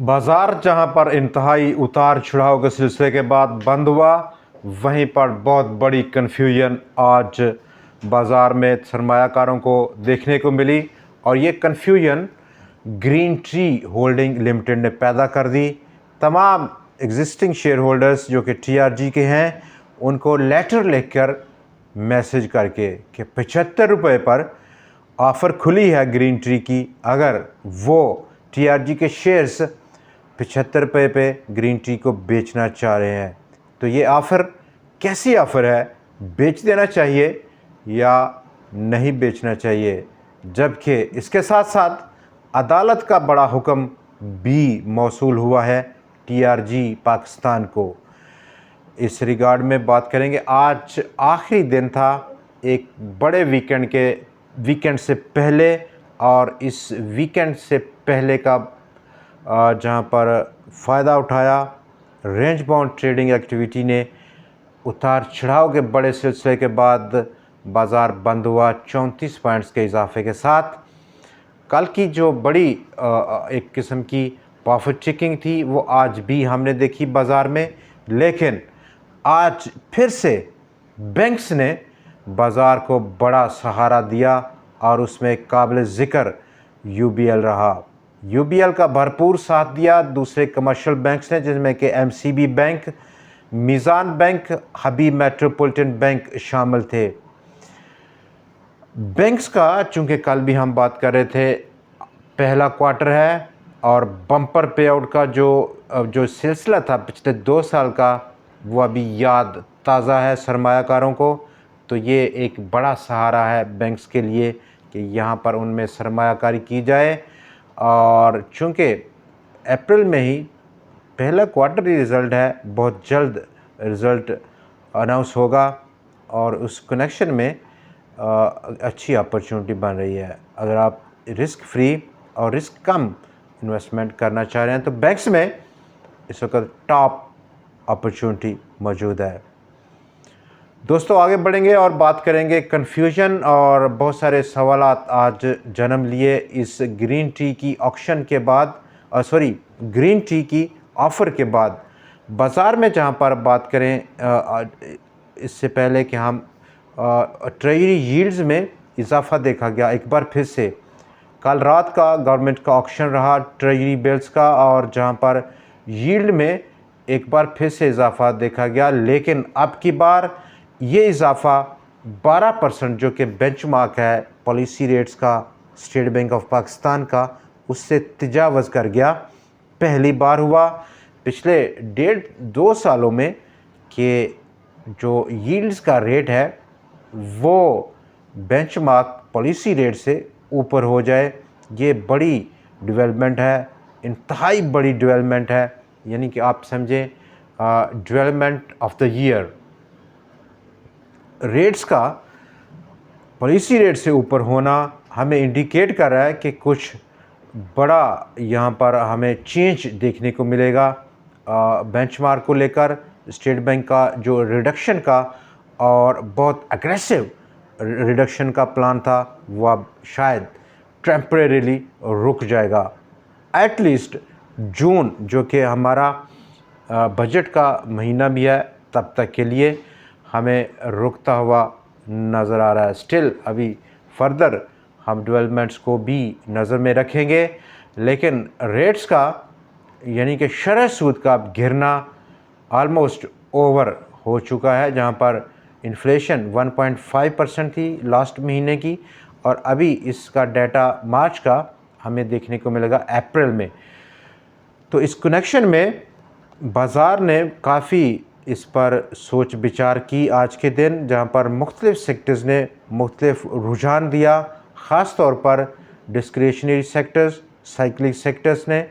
बाज़ार जहां पर इंतहाई उतार चढ़ाव के सिलसिले के बाद बंद हुआ, वहीं पर बहुत बड़ी कन्फ्यूजन आज बाज़ार में सरमायाकारों को देखने को मिली और ये confusion green tree holding limited ने पैदा कर दी। तमाम एग्जिस्टिंग शेयर होल्डर्स जो कि टीआरजी के हैं, उनको लेटर लिखकर मैसेज करके कि 75 रुपये पर ऑफ़र खुली है ग्रीन ट्री की, अगर वो टीआरजी के शेयर्स 75 रुपये पे ग्रीन टी को बेचना चाह रहे हैं। तो ये ऑफ़र कैसी ऑफ़र है, बेच देना चाहिए या नहीं बेचना चाहिए? जबकि इसके साथ साथ अदालत का बड़ा हुक्म भी मौसूल हुआ है टीआरजी पाकिस्तान को। इस रिगार्ड में बात करेंगे। आज आखिरी दिन था एक बड़े वीकेंड से पहले, और इस वीकेंड से पहले का जहां पर फ़ायदा उठाया रेंज बाउंड ट्रेडिंग एक्टिविटी ने। उतार चढ़ाव के बड़े सिलसिले के बाद बाज़ार बंद हुआ 34 पॉइंट्स के इजाफे के साथ। कल की जो बड़ी एक किस्म की प्रॉफिट चेकिंग थी वो आज भी हमने देखी बाज़ार में, लेकिन आज फिर से बैंक्स ने बाज़ार को बड़ा सहारा दिया और उसमें काबिल ज़िक्र यूबीएल रहा। यूबीएल का भरपूर साथ दिया दूसरे कमर्शियल बैंक्स ने, जिसमें कि एमसीबी बैंक, मीज़ान बैंक, हबीब मेट्रोपॉलिटन बैंक शामिल थे। बैंक्स का चूँकि कल भी हम बात कर रहे थे, पहला क्वार्टर है और बम्पर पे आउट का जो सिलसिला था पिछले 2 साल का, वो अभी याद ताज़ा है सरमायाकारों को। तो ये एक बड़ा सहारा है बैंक्स के लिए कि यहाँ पर उनमें सरमायाकारी की जाए। और चूँकि अप्रैल में ही पहला क्वार्टरली रिज़ल्ट है, बहुत जल्द रिज़ल्ट अनाउंस होगा और उस कनेक्शन में अच्छी अपॉर्चुनिटी बन रही है। अगर आप रिस्क फ्री और रिस्क कम इन्वेस्टमेंट करना चाह रहे हैं तो बैंक्स में इस वक्त टॉप अपॉर्चुनिटी मौजूद है। दोस्तों, आगे बढ़ेंगे और बात करेंगे कन्फ्यूजन और बहुत सारे सवालात आज जन्म लिए इस ग्रीन टी की ऑक्शन के बाद, ग्रीन टी की ऑफ़र के बाद। बाज़ार में जहां पर बात करें इससे पहले कि हम ट्रेजरी यील्ड्स में इजाफा देखा गया एक बार फिर से। कल रात का गवर्नमेंट का ऑक्शन रहा ट्रेजरी बिल्स का, और जहां पर यील्ड में एक बार फिर से इजाफा देखा गया, लेकिन अब की बार ये इजाफा 12% जो कि बेंचमार्क है पॉलिसी रेट्स का स्टेट बैंक ऑफ पाकिस्तान का, उससे तजावज़ कर गया। पहली बार हुआ पिछले 1.5-2 सालों में कि जो यील्ड्स का रेट है वो बेंचमार्क पॉलिसी रेट से ऊपर हो जाए। ये बड़ी डेवलपमेंट है, इंतहाई बड़ी डेवलपमेंट है, यानी कि आप समझें development of the year. Rates का पॉलिसी रेट से ऊपर होना हमें इंडिकेट कर रहा है कि कुछ बड़ा यहाँ पर हमें चेंज देखने को मिलेगा बेंचमार्क को लेकर। स्टेट बैंक का जो रिडक्शन का और बहुत एग्रेसिव रिडक्शन का प्लान था वो अब शायद टेम्परेरीली रुक जाएगा। एटलीस्ट जून जो कि हमारा बजट का महीना भी है, तब तक के लिए हमें रुकता हुआ नज़र आ रहा है। स्टिल अभी फर्दर हम डेवलपमेंट्स को भी नज़र में रखेंगे, लेकिन रेट्स का यानी कि शरह सूद का गिरना आलमोस्ट ओवर हो चुका है, जहां पर इन्फ्लेशन 1.5% थी लास्ट महीने की, और अभी इसका डाटा मार्च का हमें देखने को मिलेगा अप्रैल में। तो इस कनेक्शन में बाज़ार ने काफ़ी इस पर सोच विचार की आज के दिन, जहां पर मुख्तलिफ़ सेक्टर्स ने मुख्तलिफ़ रुझान दिया, ख़ास तौर पर डिस्क्रिशनरी सेक्टर्स, साइक्लिक सेक्टर्स ने,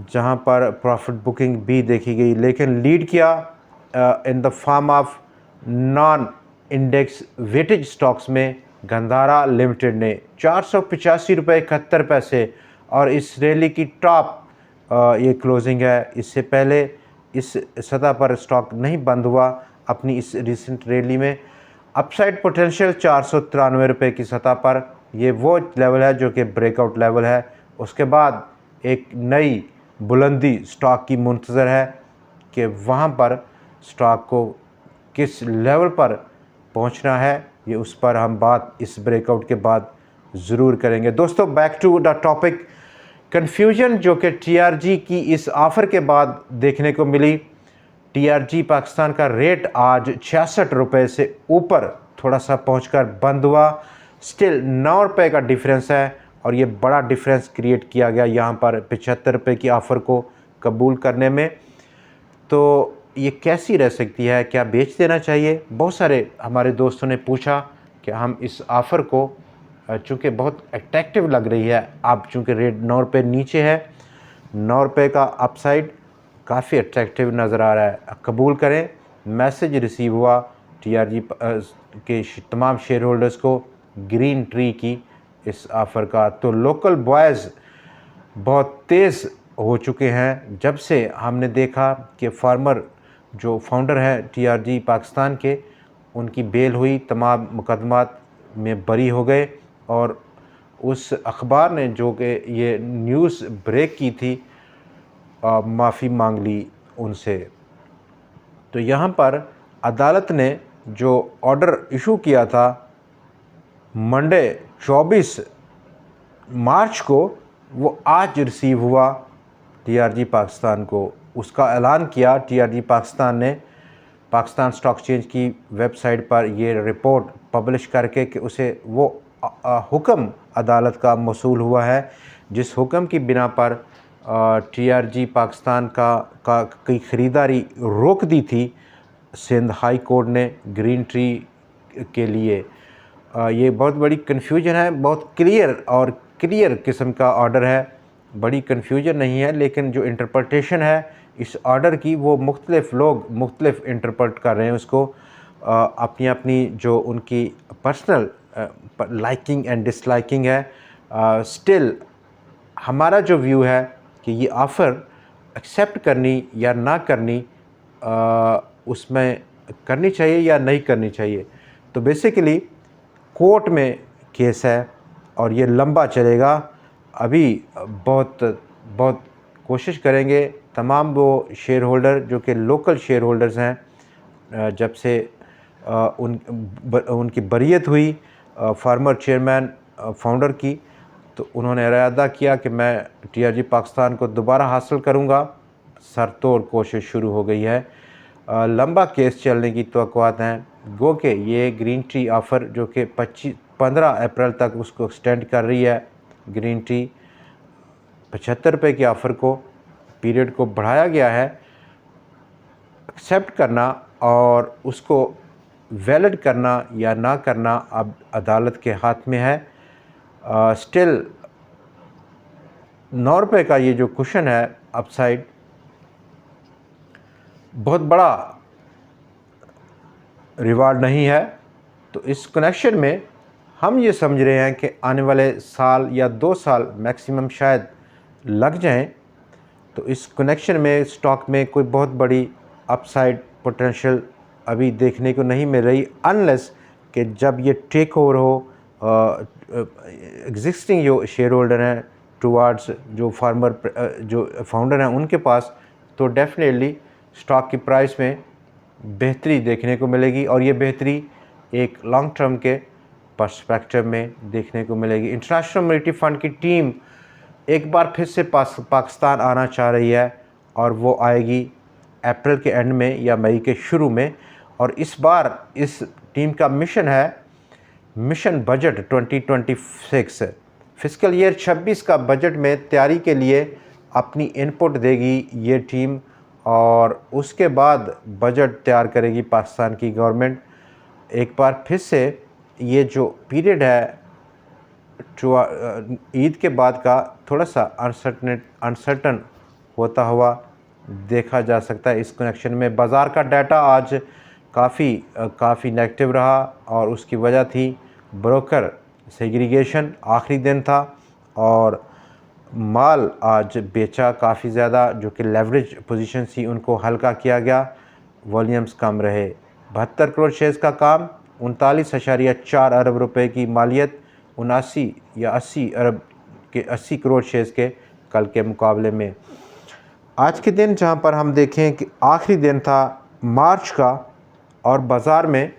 जहां पर प्रॉफिट बुकिंग भी देखी गई, लेकिन लीड किया in the form of non index weightage stocks में गंधारा लिमिटेड ने 485 रुपये 71 पैसे, और इस रैली की टॉप ये क्लोजिंग है। इससे पहले इस सतह पर स्टॉक नहीं बंद हुआ अपनी इस रिसेंट रैली में। अपसाइड पोटेंशियल 493 रुपये की सतह पर, ये वो लेवल है जो कि ब्रेकआउट लेवल है। उसके बाद एक नई बुलंदी स्टॉक की मुंतज़र है कि वहाँ पर स्टॉक को किस लेवल पर पहुँचना है, ये उस पर हम बात इस ब्रेकआउट के बाद ज़रूर करेंगे। दोस्तों, back to the topic, confusion जो कि टीआरजी की इस ऑफ़र के बाद देखने को मिली। टीआरजी पाकिस्तान का रेट आज 66 रुपये से ऊपर थोड़ा सा पहुंचकर बंद हुआ। स्टिल 9 रुपये का डिफरेंस है और ये बड़ा डिफरेंस क्रिएट किया गया यहाँ पर 75 रुपये की ऑफ़र को कबूल करने में। तो ये कैसी रह सकती है, क्या बेच देना चाहिए? बहुत सारे हमारे दोस्तों ने पूछा कि हम इस ऑफ़र को चूँकि बहुत अट्रैक्टिव लग रही है, अब चूँकि रेट 9 रुपये नीचे है, 9 रुपये का अपसाइड काफ़ी अट्रैक्टिव नज़र आ रहा है, कबूल करें। मैसेज रिसीव हुआ टीआरजी के तमाम शेयर होल्डर्स को ग्रीन ट्री की इस ऑफ़र का। तो लोकल बॉयज़ बहुत तेज़ हो चुके हैं जब से हमने देखा कि फार्मर जो फाउंडर हैं टीआरजी पाकिस्तान के, उनकी बेल हुई, तमाम मुकदमात में बरी हो गए और उस अखबार ने जो कि ये न्यूज़ ब्रेक की थी माफ़ी मांग ली उनसे। तो यहाँ पर अदालत ने जो ऑर्डर इशू किया था मंडे 24 मार्च को, वो आज रिसीव हुआ टीआरजी पाकिस्तान को। उसका ऐलान किया टीआरजी पाकिस्तान ने पाकिस्तान स्टॉक एक्सचेंज की वेबसाइट पर ये रिपोर्ट पब्लिश करके कि उसे वो हुक्म अदालत का मौसूल हुआ है, जिस हुक्म की बिना पर टीआरजी पाकिस्तान की ख़रीदारी रोक दी थी सिंध हाई कोर्ट ने ग्रीन ट्री के लिए। ये बहुत बड़ी कन्फ्यूजन है, बहुत क्लियर किस्म का ऑर्डर है, बड़ी कन्फ्यूजन नहीं है, लेकिन जो इंटरप्रिटेशन है इस ऑर्डर की वो मुख्तलिफ़ लोग मुख्तलिफ़ इंटरप्रेट कर रहे हैं उसको, अपनी अपनी जो उनकी पर्सनल लाइकिंग एंड डिसलाइकिंग है। स्टिल हमारा जो व्यू है कि ये ऑफ़र एक्सेप्ट करनी या ना करनी, उसमें करनी चाहिए या नहीं करनी चाहिए। तो बेसिकली कोर्ट में केस है और ये लंबा चलेगा। अभी बहुत कोशिश करेंगे तमाम वो शेयर होल्डर जो कि लोकल शेयर होल्डर्स हैं, जब से उनकी बरियत हुई फार्मर चेयरमैन फाउंडर की, तो उन्होंने इरादा किया कि मैं टीआरजी पाकिस्तान को दोबारा हासिल करूंगा। सरतोड़ कोशिश शुरू हो गई है, लंबा केस चलने की तवक्कुआत हैं। गो के ये ग्रीन टी ऑफ़र जो कि 15 अप्रैल तक उसको एक्सटेंड कर रही है, ग्रीन टी 75 रुपये की ऑफ़र को पीरियड को बढ़ाया गया है। एक्सेप्ट करना और उसको वैलिड करना या ना करना अब अदालत के हाथ में है। स्टिल 9 रुपये का ये जो कुशन है अपसाइड, बहुत बड़ा रिवार्ड नहीं है। तो इस कनेक्शन में हम ये समझ रहे हैं कि आने वाले साल या 2 साल मैक्सिमम शायद लग जाएं। तो इस कनेक्शन में स्टॉक में कोई बहुत बड़ी अपसाइड पोटेंशियल अभी देखने को नहीं मिल रही, अनलेस कि जब ये टेक ओवर हो एग्जिस्टिंग जो शेयर होल्डर हैं टुवार्ड्स जो फार्मर जो फाउंडर हैं उनके पास, तो डेफिनेटली स्टॉक की प्राइस में बेहतरी देखने को मिलेगी और ये बेहतरी एक लॉन्ग टर्म के पर्सपेक्टिव में देखने को मिलेगी। इंटरनेशनल मॉनेटरी फंड की टीम एक बार फिर से पाकिस्तान आना चाह रही है और वो आएगी अप्रैल के एंड में या मई के शुरू में। और इस बार इस टीम का मिशन है मिशन बजट 2026 फिस्कल ईयर 26 का बजट में तैयारी के लिए अपनी इनपुट देगी ये टीम और उसके बाद बजट तैयार करेगी पाकिस्तान की गवर्नमेंट। एक बार फिर से ये जो पीरियड है ईद के बाद का थोड़ा सा अनसर्टन होता हुआ देखा जा सकता है। इस कनेक्शन में बाज़ार का डाटा आज काफ़ी नेगेटिव रहा और उसकी वजह थी ब्रोकर सेग्रीगेशन, आखिरी दिन था और माल आज बेचा काफ़ी ज़्यादा, जो कि लेवरेज पोजीशन थी उनको हल्का किया गया, वॉल्यूम्स कम रहे। 72 करोड़ शेयर्स का काम, 39.4 अरब रुपए की मालियत, 79 या 80 अरब के 80 करोड़ शेयर्स के कल के मुकाबले में। आज के दिन जहां पर हम देखें कि आखिरी दिन था मार्च का और बाज़ार में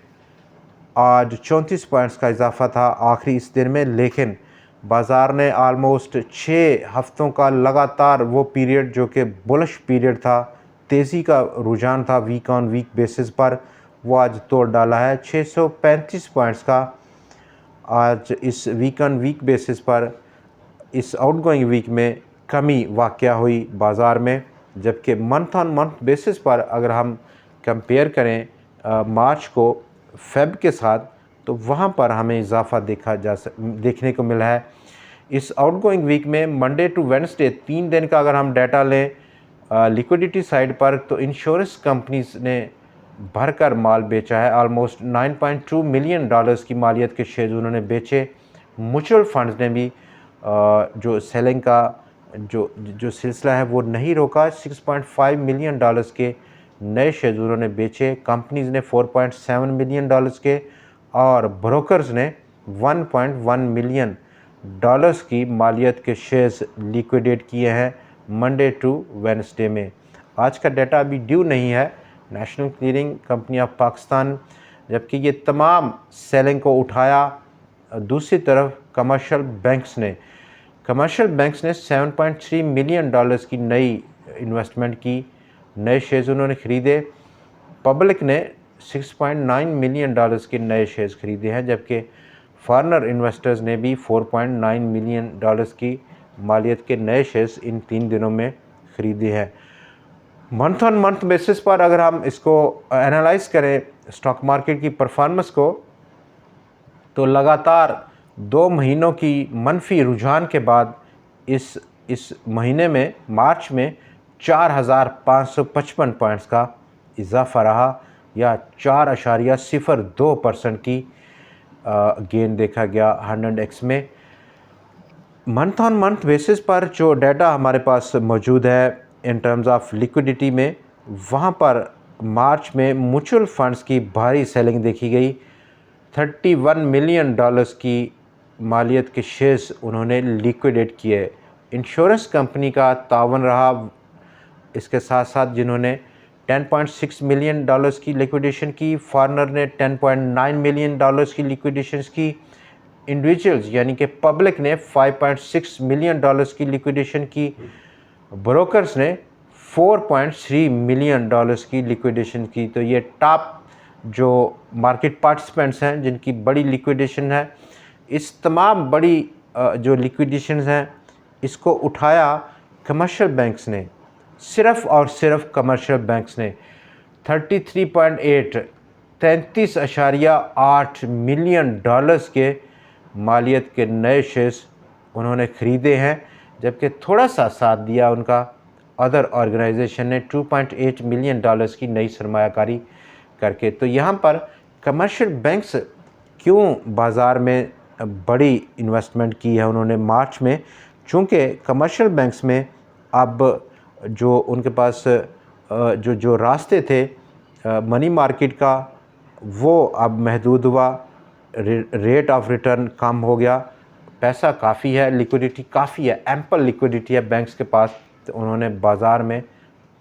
आज 34 पॉइंट्स का इजाफा था आखिरी इस दिन में, लेकिन बाज़ार ने आलमोस्ट 6 हफ्तों का लगातार वो पीरियड जो कि बुलिश पीरियड था, तेज़ी का रुझान था वीक ऑन वीक बेसिस पर, वो आज तोड़ डाला है। 635 पॉइंट्स का आज इस वीक ऑन वीक बेसिस पर इस आउटगोइंग वीक में कमी वाक़या हुई बाज़ार में, जबकि मंथ ऑन मंथ बेसिस पर अगर हम कंपेयर करें मार्च को फ़ेब के साथ, तो वहाँ पर हमें इजाफा देखने को मिला है। इस आउटगोइंग वीक में मंडे टू वेडनेसडे 3 दिन का अगर हम डाटा लें लिक्विडिटी साइड पर, तो इंश्योरेंस कंपनीज़ ने भरकर माल बेचा है। ऑलमोस्ट $9.2 मिलियन की मालियत के शेयर उन्होंने बेचे। म्यूचुअल फंड्स ने भी जो सेलिंग का जो सिलसिला है वो नहीं रोका। $6.5 मिलियन के नए शेयर उन्होंने बेचे। कंपनीज़ ने $4.7 मिलियन के और ब्रोकर्स ने $1.1 मिलियन की मालियत के शेयर्स लिक्विडेट किए हैं मंडे टू वेडनेसडे में। आज का डाटा अभी ड्यू नहीं है national clearing company of Pakistan, जबकि ये तमाम सेलिंग को उठाया। दूसरी तरफ कमर्शियल बैंक्स ने $7.3 मिलियन की नई इन्वेस्टमेंट की, नए शेयर्स उन्होंने ख़रीदे। पब्लिक ने $6.9 मिलियन के नए शेयर्स ख़रीदे हैं, जबकि फॉरेनर इन्वेस्टर्स ने भी $4.9 मिलियन की मालियत के नए शेयर्स इन 3 दिनों में ख़रीदे हैं। मंथ ऑन मंथ बेसिस पर अगर हम इसको एनालाइज करें स्टॉक मार्केट की परफॉर्मेंस को, तो लगातार 2 महीनों की मनफी रुझान के बाद इस महीने में मार्च में 4,555 पॉइंट्स का इजाफा रहा, या 4.02% की गेन देखा गया 100x में। मंथ ऑन मंथ बेसिस पर जो डाटा हमारे पास मौजूद है इन टर्म्स ऑफ लिक्विडिटी में, वहाँ पर मार्च में म्यूचुअल फंड्स की भारी सेलिंग देखी गई। $31 मिलियन की मालियत के शेयर्स उन्होंने लिक्विडेट किए। इंश्योरेंस कंपनी का तावन रहा इसके साथ साथ, जिन्होंने $10.6 मिलियन की लिक्विडेशन की। फॉरेनर ने $10.9 मिलियन की लिक्विडेशंस की। इंडिविजुअल्स यानी कि पब्लिक ने $5.6 मिलियन की लिक्विडेशन की। ब्रोकर्स ने $4.3 मिलियन की लिक्विडेशन की। तो ये टॉप जो मार्केट पार्टिसिपेंट्स हैं जिनकी बड़ी लिक्विडेशन है। इस तमाम बड़ी जो लिक्विडेशंस हैं इसको उठाया कमर्शियल बैंक्स ने, सिर्फ़ और सिर्फ कमर्शियल बैंक्स ने 33.8 मिलियन के मालियत के नए शेयर्स उन्होंने ख़रीदे हैं, जबकि थोड़ा सा साथ दिया उनका अदर ऑर्गेनाइजेशन ने 2.8 मिलियन की नई सरमायाकारी करके। तो यहाँ पर कमर्शियल बैंक्स क्यों बाज़ार में बड़ी इन्वेस्टमेंट की है उन्होंने मार्च में, चूँकि कमर्शियल बैंक्स में अब जो उनके पास जो रास्ते थे मनी मार्केट का वो अब महदूद हुआ, रेट ऑफ रिटर्न कम हो गया, पैसा काफ़ी है, लिक्विडिटी काफ़ी है, एम्पल लिक्विडिटी है बैंक्स के पास, तो उन्होंने बाज़ार में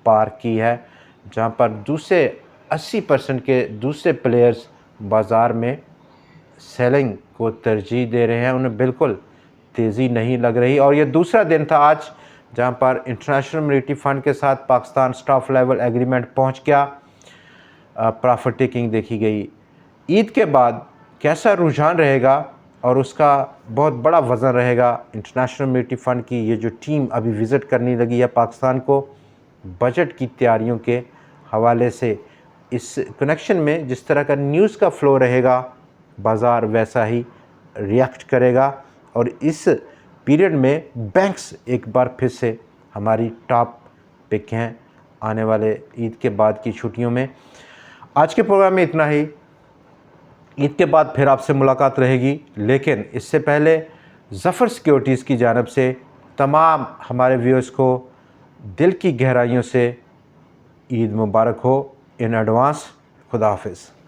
पार्क की है। जहाँ पर दूसरे 80% के दूसरे प्लेयर्स बाज़ार में सेलिंग को तरजीह दे रहे हैं, उन्हें बिल्कुल तेज़ी नहीं लग रही। और ये दूसरा दिन था आज जहाँ पर इंटरनेशनल मॉनेटरी फ़ंड के साथ पाकिस्तान स्टाफ लेवल एग्रीमेंट पहुँच गया, प्रॉफिट टेकिंग देखी गई। ईद के बाद कैसा रुझान रहेगा और उसका बहुत बड़ा वज़न रहेगा इंटरनेशनल मॉनेटरी फ़ंड की ये जो टीम अभी विज़िट करने लगी है पाकिस्तान को, बजट की तैयारियों के हवाले से इस कनेक्शन में जिस तरह का न्यूज़ का फ़्लो रहेगा बाज़ार वैसा ही रिएक्ट करेगा। और इस पीरियड में बैंक्स एक बार फिर से हमारी टॉप पिक हैं आने वाले ईद के बाद की छुट्टियों में। आज के प्रोग्राम में इतना ही। ईद के बाद फिर आपसे मुलाकात रहेगी, लेकिन इससे पहले ज़फ़र सिक्योरिटीज़ की जानिब से तमाम हमारे व्यूअर्स को दिल की गहराइयों से ईद मुबारक हो इन एडवांस। खुदा हाफिज़।